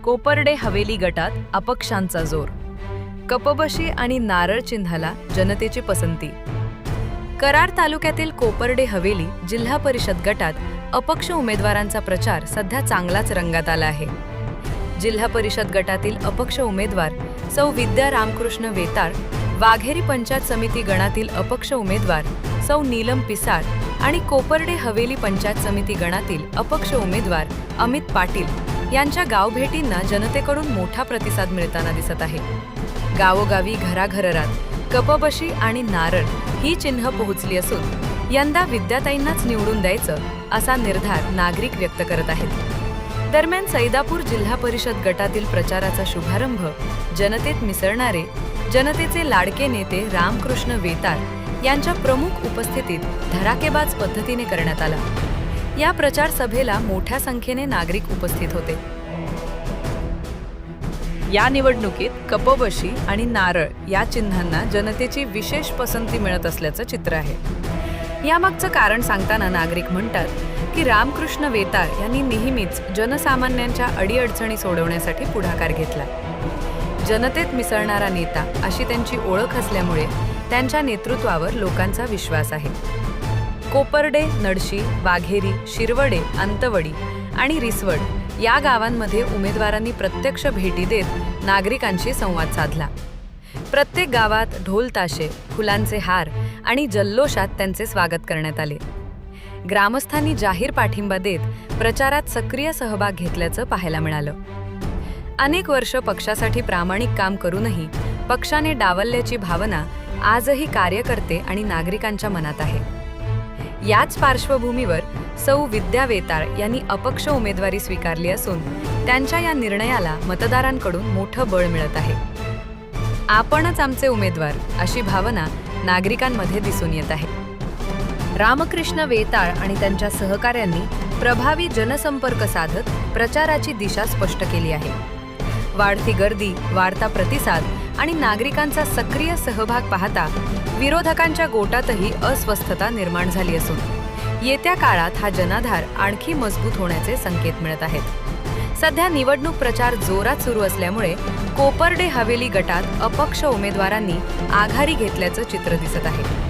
कोपर्डे हवेली गटात अपक्षांचा जोर. कपबशी आणि नारळ चिन्हाला जनतेची पसंती. कराड तालुक्यातील कोपर्डे हवेली जिल्हा परिषद गटात अपक्ष उमेदवारांचा प्रचार सध्या चांगलाच रंगात आला आहे. जिल्हा परिषद गटातील अपक्ष उमेदवार सौ विद्या रामकृष्ण वेताळ, वाघेरी पंचायत समिती गणातील अपक्ष उमेदवार सौ नीलम पिसाळ आणि कोपर्डे हवेली पंचायत समिती गणातील अपक्ष उमेदवार अमित पाटील यांच्या गावभेटींना जनतेकडून मोठा प्रतिसाद मिळताना दिसत आहे. गावोगावी घराघरात कपबशी आणि नारळ ही चिन्ह पोहोचली असून यंदा विद्याताईंनाच निवडून द्यायचं असा निर्धार नागरिक व्यक्त करत आहेत. दरम्यान सैदापूर जिल्हा परिषद गटातील प्रचाराचा शुभारंभ जनतेत मिसळणारे जनतेचे लाडके नेते रामकृष्ण वेताळ यांच्या प्रमुख उपस्थितीत धडाकेबाज पद्धतीने करण्यात आला. या प्रचार सभेला मोठ्या संख्येने नागरिक उपस्थित होते. या निवडणुकीत कपबशी आणि नारळ या चिन्हांना जनतेची विशेष पसंती मिळत असल्याचं चित्र आहे. यामागचं कारण सांगताना नागरिक म्हणतात की रामकृष्ण वेताळ यांनी नेहमीच जनसामान्यांच्या अडीअडचणी सोडवण्यासाठी पुढाकार घेतला. जनतेत मिसळणारा नेता अशी त्यांची ओळख असल्यामुळे त्यांच्या नेतृत्वावर लोकांचा विश्वास आहे. कोपर्डे, नडशी, वाघेरी, शिरवडे, अंतवडी आणि रिसवड या गावांमध्ये उमेदवारांनी प्रत्यक्ष भेटी देत नागरिकांशी संवाद साधला. प्रत्येक गावात ढोल ताशे, फुलांचे हार आणि जल्लोषात त्यांचे स्वागत करण्यात आले. ग्रामस्थांनी जाहीर पाठिंबा देत प्रचारात सक्रिय सहभाग घेतल्याचं पाहायला मिळालं. अनेक वर्ष पक्षासाठी प्रामाणिक काम करूनही पक्षाने डावलल्याची भावना आजही कार्यकर्ते आणि नागरिकांच्या मनात आहे. याच पार्श्वभूमीवर सौ विद्या वेताळ यांनी अपक्ष उमेदवारी स्वीकारली असून त्यांच्या या निर्णयाला मतदारांकडून मोठं बळ मिळत आहे. आपणच आमचे उमेदवार अशी भावना नागरिकांमध्ये दिसून येत आहे. रामकृष्ण वेताळ आणि त्यांच्या सहकाऱ्यांनी प्रभावी जनसंपर्क साधत प्रचाराची दिशा स्पष्ट केली आहे. वाढती गर्दी, वाढता प्रतिसाद आणि नागरिकांचा सक्रिय सहभाग पाहता विरोधकांच्या गोटातही अस्वस्थता निर्माण झाली असून येत्या काळात हा जनाधार आणखी मजबूत होण्याचे संकेत मिळत आहेत. सध्या निवडणूक प्रचार जोरात सुरू असल्यामुळे कोपर्डे हवेली गटात अपक्ष उमेदवारांनी आघाडी घेतल्याचं चित्र दिसत आहे.